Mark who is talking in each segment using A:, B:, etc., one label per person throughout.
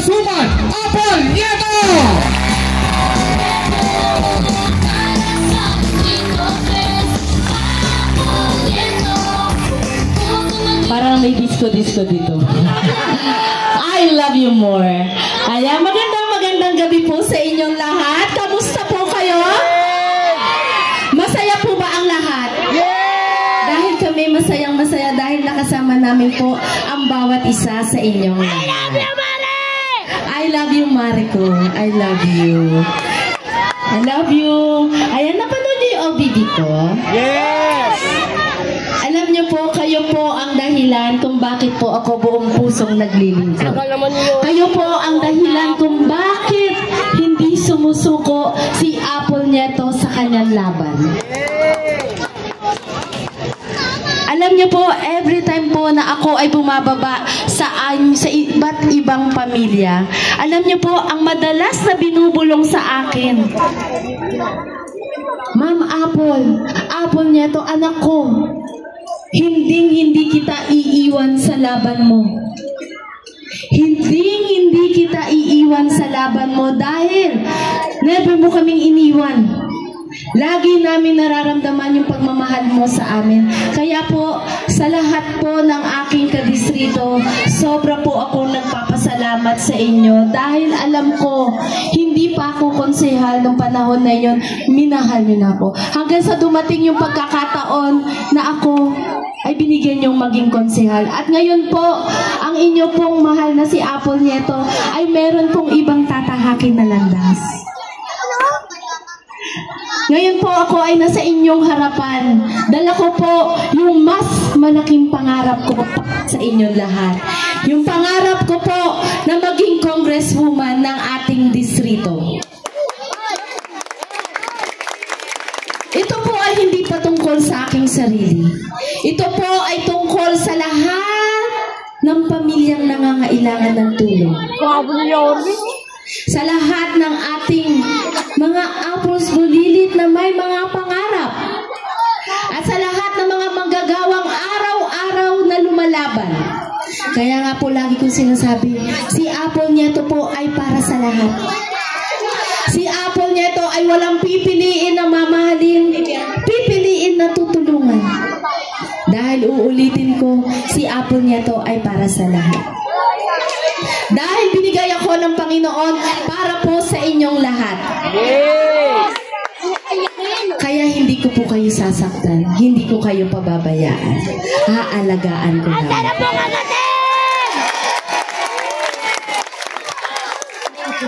A: Congresswoman Apple Nieto!
B: Parang may disco-disco dito. I love you more. Ayan, magandang gabi po sa inyong lahat. Kamusta po kayo? Masaya po ba ang lahat? Dahil kami masayang-masaya dahil nakasama namin po ang bawat isa sa inyong lahat. I love you, Mariko. I love you. I love you. Ayan, napanood niyo yung OBB ko?
A: Yes!
B: Alam niyo po, kayo po ang dahilan kung bakit po ako buong pusong naglilingkod. Kayo po ang dahilan kung bakit hindi sumusuko si Apple Nieto sa kanyang laban. Alam niyo po, every time po na ako ay bumababa sa iba't ibang pamilya, alam niyo po, ang madalas na binubulong sa akin, Ma'am Apple Nieto, anak ko, hindi kita iiwan sa laban mo. Hindi kita iiwan sa laban mo dahil never mo kaming iniwan. Lagi namin nararamdaman yung pagmamahal mo sa amin. Kaya po, sa lahat po ng aking kadistrito, sobra po ako nagpapasalamat sa inyo dahil alam ko, hindi pa ako konsehal nung panahon na yun, minahal niyo na ako. Hanggang sa dumating yung pagkakataon na ako ay binigyan niyong maging konsehal. At ngayon po, ang inyo pong mahal na si Apple Nieto ay meron pong ibang tatahakin na landas. Ngayon po ako ay nasa inyong harapan. Dala ko po yung mas malaking pangarap ko sa inyong lahat. Yung pangarap ko po na maging congresswoman ng ating distrito. Ito po ay hindi pa tungkol sa aking sarili. Ito po ay tungkol sa lahat ng pamilyang nangangailangan ng tulong. Sa lahat ng ating mga apples bulilit na may mga pangarap. At sa lahat ng mga manggagawang araw-araw na lumalaban. Kaya nga po lagi kong sinasabi, si Apple Nieto po ay para sa lahat. Si Apple Nieto ay walang pipiliin na mamahalin, pipiliin na tutulungan. Dahil uulitin ko, si Apple Nieto ay para sa lahat. Dahil binigay ako ng Panginoon para po sa inyong lahat. Kaya hindi ko po kayo sasaktan, hindi ko kayo pababayaan. Haalagaan ko lang.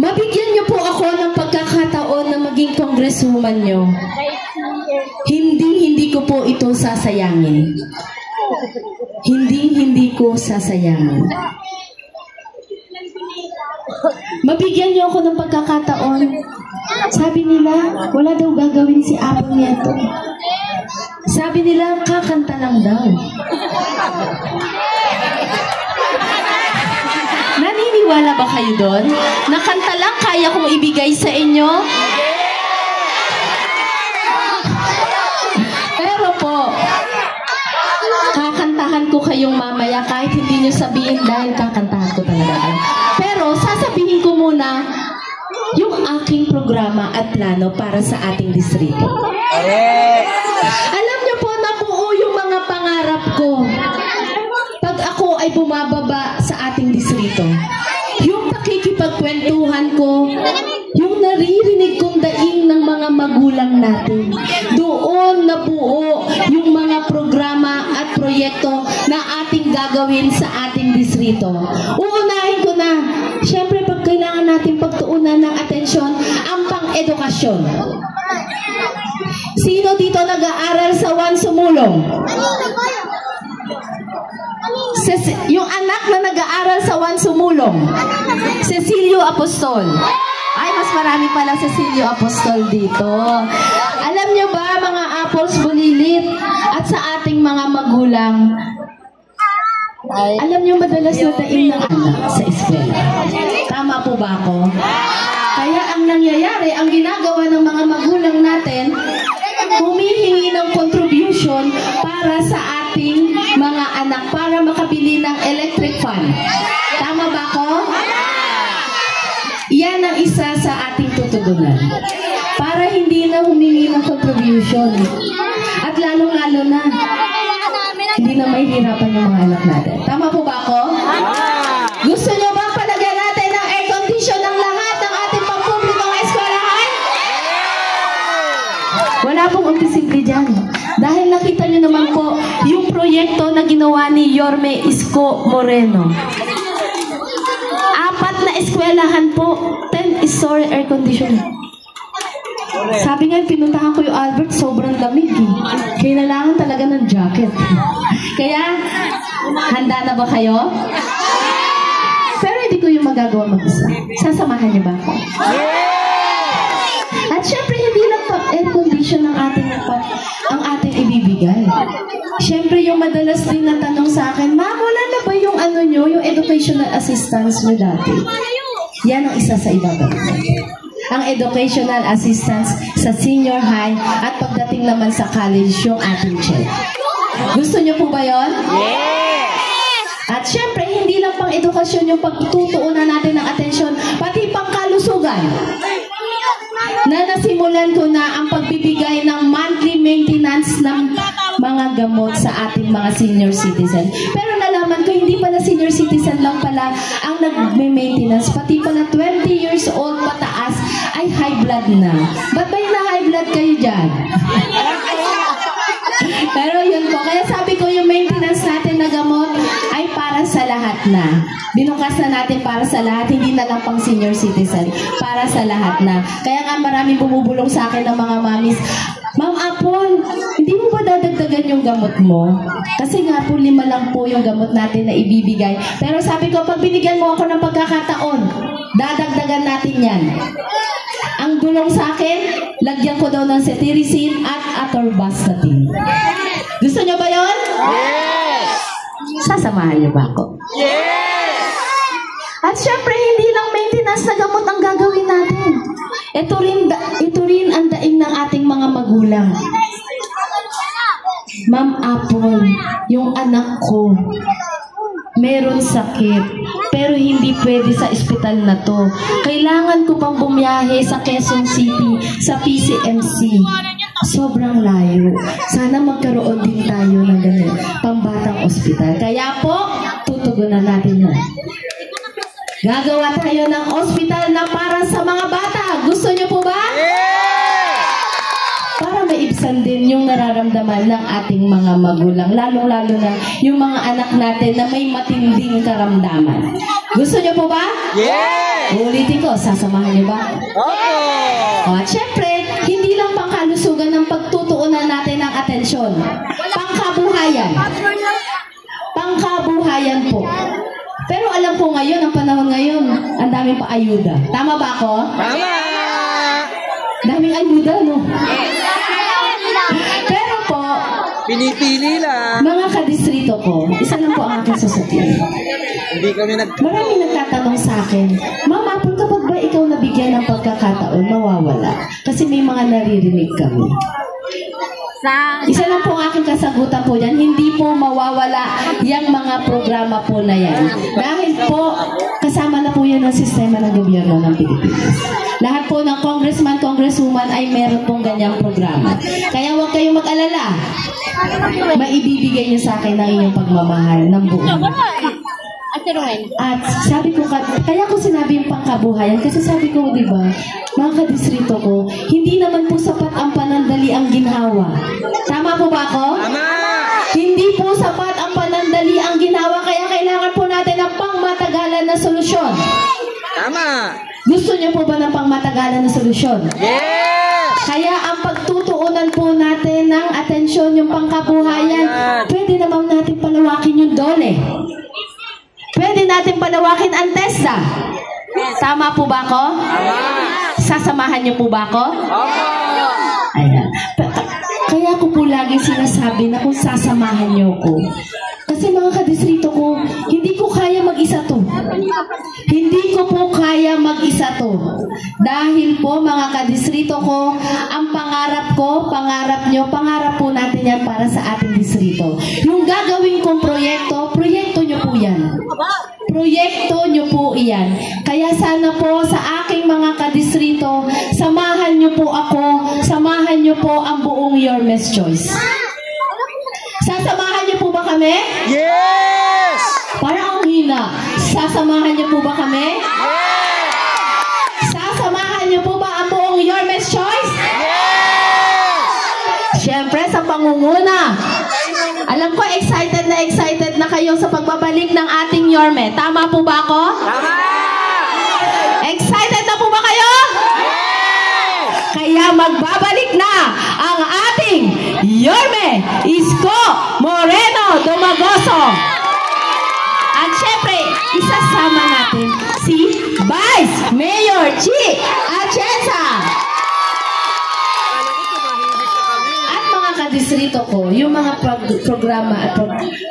B: Mabigyan niyo po ako ng pagkakataon na maging congresswoman niyo. Hindi ko po ito sasayangin. Hindi ko sasayangin. Mabigyan niyo ako ng pagkakataon. Sabi nila, wala daw gagawin si Apple Nieto. Sabi nila, kakanta lang daw. Naniniwala ba kayo doon? Nakanta lang kaya kong ibigay sa inyo? Pero po, kakantahan ko kayong mamaya kahit hindi nyo sabihin dahil kakantahan ko talaga kayo. Pero sasabihin ko muna yung aking programa at plano para sa ating distrito. Alam niyo po, nabuo yung mga pangarap ko pag ako ay bumababa sa ating distrito. Yung pakikipagkwentuhan ko, yung naririnig kong daing ng mga magulang natin. Doon nabuo yung mga programa at proyekto na ating gagawin sa ating distrito. Uunahin ko na, syempre pag kailangan natin pagtuunan ng atensyon, ang pang-edukasyon. Sino dito nag-aaral sa Juan Sumulong? Yung anak na nag-aaral sa Juan Sumulong, Cecilio Apostol. Ay, mas marami pala Cecilio Apostol dito. Alam niyo ba, mga apples bulilit at sa ating mga magulang, alam niyo madalas na daing ng anak sa eskwela. Tama po ba ako? Kaya ang nangyayari, ang ginagawa ng mga magulang natin, humihingi ng contribution para sa ating mga anak para makabili ng electric fan. Tama ba ako? tutugunan. Para hindi na humingi ng contribution. At lalong-lalo na, hindi na mahihirapan yung mga anak natin. Tama po ba ako? Gusto nyo ba palagyan natin ng air condition ng lahat ng ating pampublikong eskwelahan? Wala pong umpisimple dyan. Dahil nakita nyo naman po yung proyekto na ginawa ni Yorme Isko Moreno. 4 na eskwelahan po, 10-story air conditioner. Sabi nga, pinuntahan ko yung Albert, sobrang lamig eh. Kailangan talaga ng jacket. Kaya, handa na ba kayo? Pero hindi ko yung magagawa mag-isa. Sasamahan niyo ba ako? At syempre, hindi lang pa air condition ang ating ibibigay. Syempre, yung madalas din na tanong sa akin, Ma'am, wala na ba yung yung educational assistance mo dati? Yan ang isa sa ibabalik. Ang educational assistance sa senior high at pagdating naman sa college yung ating check. Gusto niyo po ba yun? Yes! At syempre, hindi lang pang edukasyon yung pagtutuunan natin ng atensyon, pati pang kalusugan. Na nasimulan ko na ang pagbibigay ng monthly maintenance ng mga gamot sa ating mga senior citizen. Pero nalaman ko, hindi pala senior citizen lang pala ang nag-maintenance, pati pala 20 years old pataas ay high blood na. Ba't ba na high blood kayo dyan? Pero yun po, kaya sabi ko yung maintenance natin na gamot ay para sa lahat na. Binukas na natin para sa lahat, hindi na lang pang senior citizen, para sa lahat na. Kaya nga maraming bumubulong sa akin ng mga mamis, Ma'am Apple, hindi mo ba dadagdagan yung gamot mo? Kasi nga po 5 lang po yung gamot natin na ibibigay. Pero sabi ko, pag binigyan mo ako ng pagkakataon, dadagdagan natin yan. Ang gulong sa akin, lagyan ko daw ng cetirizine at atorvastatin. Gusto nyo ba yun?
A: Yes!
B: Sasamahan nyo ba ako?
A: Yes!
B: At syempre, hindi lang maintenance na gamot ang gagawin natin. Ito rin ang daing ng ating mga magulang. Ma'am Apple, yung anak ko, meron sakit, pero hindi pwede sa ospital na to. Kailangan ko pang bumiyahe sa Quezon City, sa PCMC. Sobrang layo. Sana magkaroon din tayo ng ganun, pambatang ospital. Kaya po, tutugunan natin yan. Gagawa tayo ng ospital na para sa mga bata. Gusto nyo po ba?
A: Yes!
B: Para maibsan din yung nararamdaman ng ating mga magulang. Lalong-lalo na yung mga anak natin na may matinding karamdaman. Gusto nyo po ba?
A: Yes!
B: Ulitin ko, sasamahan nyo ba?
A: Opo!
B: At syempre, hindi lang pangkalusugan ng pagtutuunan natin ng atensyon. Pangkabuhayan. Pangkabuhayan po. Pero alam ko ngayon, ang panahon ngayon, ang daming paayuda. Tama ba ako?
A: Tama!
B: Daming ayuda, no? Pero po,
A: Pinipili lang.
B: mga kadistrito ko, isa lang po ang aking sasabihin.
A: Hindi kami
B: Maraming nagtatanong sa akin, Ma'am Apple, kapag ba ikaw nabigyan ng pagkakataon, mawawala? Kasi may mga naririnig kami. Isa lang po ang aking kasagutan po dyan, hindi po mawawala yung mga programa po na yan. Dahil po, kasama na po yan ng sistema ng gobyerno ng Pilipinas. Lahat po ng congressman, congresswoman ay meron pong ganyang programa. Kaya huwag kayong mag-alala. Maibibigay niyo sa akin ang inyong pagmamahal ng buong. At sabi ko, kaya ko sinabi yung pangkabuhayan, kasi sabi ko, di ba, mga kadistrito ko, hindi naman po sapat ang panandali ang ginhawa. Tama po ba ako?
A: Tama!
B: Hindi po sapat ang panandali ang ginhawa, kaya kailangan po natin ng pangmatagalan na solusyon.
A: Tama!
B: Gusto niyo po ba ng pangmatagalan na solusyon?
A: Yes!
B: Kaya ang pagtutuunan po natin ng atensyon, yung pangkabuhayan, pwede naman natin palawakin yung DOLE. Pwede natin palawakin ang TESDA. Tama po ba ako? Sasamahan niyo po ba ako? Ayan. Kaya ko po lagi sinasabi na kung sasamahan niyo ko. Kasi mga kadistrito ko, hindi ko kaya mag-isa to. Hindi ko po kaya mag-isa to. Dahil po mga kadistrito ko, ang pangarap ko, pangarap nyo, pangarap po natin yan para sa ating distrito. Yung gagawin kong proyekto, proyekto nyo po yan. Proyekto nyo po iyan. Kaya sana po sa aking aking mga kadistrito, samahan niyo po ako, samahan niyo po ang buong Yormes Choice. Sasamahan niyo po ba kami?
A: Yes!
B: Parang ang hina. Sasamahan niyo po ba kami?
A: Yes!
B: Sasamahan niyo po ba ang buong Yormes Choice?
A: Yes!
B: Siyempre, sa pangunguna. Alam ko, excited na kayo sa pagbabalik ng ating Yorme. Tama po ba ako?
A: Tama!
B: Excited na po ba kayo?
A: Yes!
B: Kaya magbabalik na ang ating Yorme Isko Moreno Dumagoso. At syempre, isasama natin si Vice Mayor Chi Atienza. At mga kadistrito ko, yung mga programa at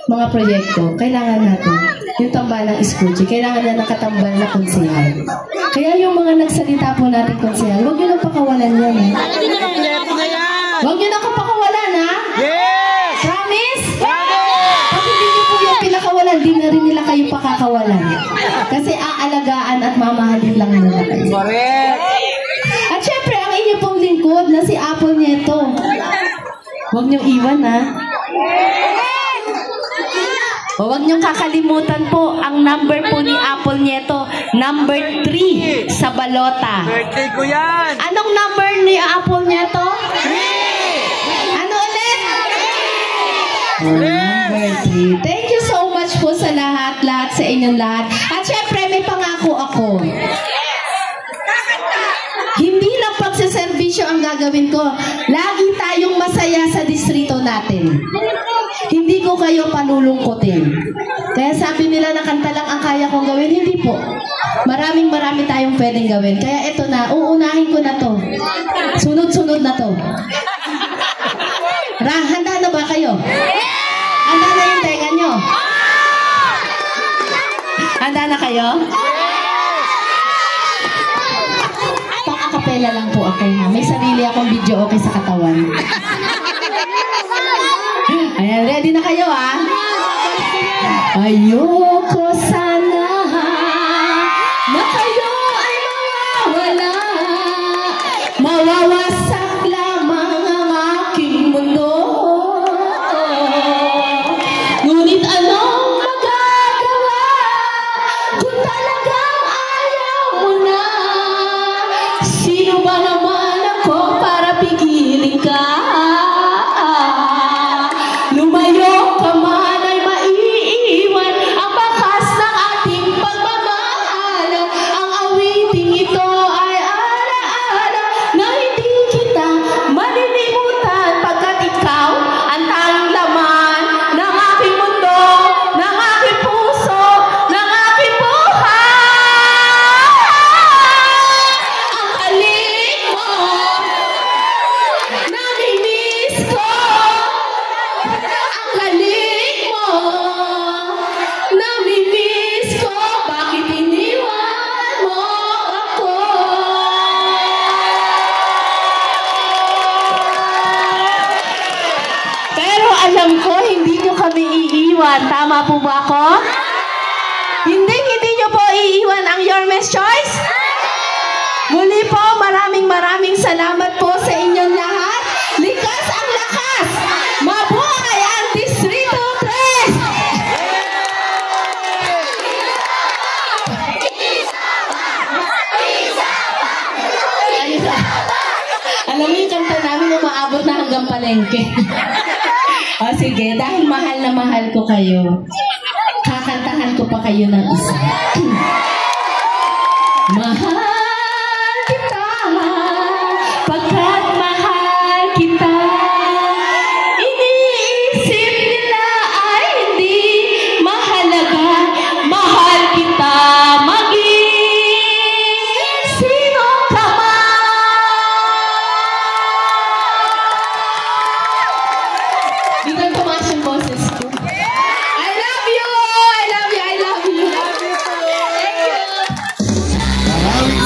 B: mga proyekto, kailangan natin yung tambalang iskoche, kailangan na nakatambal na konsehal. Kaya yung mga nagsalita po natin konsehal, huwag nyo nang pakawalan yan.
A: Kompleto na yan!
B: Huwag nyo nang pakawalan, ha?
A: Yes!
B: Promise?
A: Promise!
B: Pag hindi nyo po yung pinakawalan, di na rin nila kayo pakakawalan. Kasi aalagaan at mamahalin lang nila kayo.
A: Correct!
B: At syempre, ang inyo pong lingkod na si Apple Nieto. Huwag nyo iwan, ha? O huwag niyong kakalimutan po ang number po ni Apple Nieto, number 3 sa balota.
A: Birthday ko yan!
B: Anong number ni Apple Nieto?
A: 3!
B: Ano ulit? Number 3. Thank you so much po sa lahat sa inyong lahat. At syempre, may pangako ako. Hindi lang pagsiservisyo ang gagawin ko. Lagi tayong masaya sa distrito natin. Hindi ko kayo palulungkotin. Kaya sabi nila na kanta lang ang kaya kong gawin. Hindi po. Marami tayong pwedeng gawin. Kaya ito na, uunahin ko na to. Sunod-sunod na to. Handa na ba kayo? Handa na yung tenga nyo? Handa na kayo? Pang-akapela lang po ako. May sarili akong video okay sa katawan. Ayan, ready na kayo, ha? Ayoko sana na kayo ay mawawala. Mawawasak lamang ang aking mundo. Ngunit anong magagawa kung talagang ayaw mo na? Sino ba naman ako para pigilin ka? Lumayo ka man ay maiiwan ang bakas ng ating pagmamahal. Ang awiting ito ay alaala na hindi kita malilimutan pagkat ikaw ang tanging laman ng aking mundo, ng aking puso, ng aking buhay. Ang halik mo, namimiss ko. Ang halik mo, namimiss ko. Bakit iniwan mo ako? Pero alam ko, hindi nyo kami iiwan. Tama po ba ako? Hindi nyo po iiwan ang Yormes Choice? Muli po, maraming salamat po sa inyong lahat. Likas ang lakas! Mabuhay ang Distrito 3! Alam mo yung kanta namin umaabot na hanggang palengke. O sige, dahil mahal na mahal ko kayo, kakantahan ko pa kayo ng isa. Mahal kita, pagkat mahal kita. Iniisip nila ay hindi mahalaga. Mahal kita, maging sino ka man. Di na tumaas yung boses ko. I love you! I love you! I love you! Thank you!
C: Maraming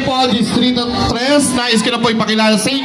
C: po, Distrito 3, nais ko na po ipakilala sa inyo.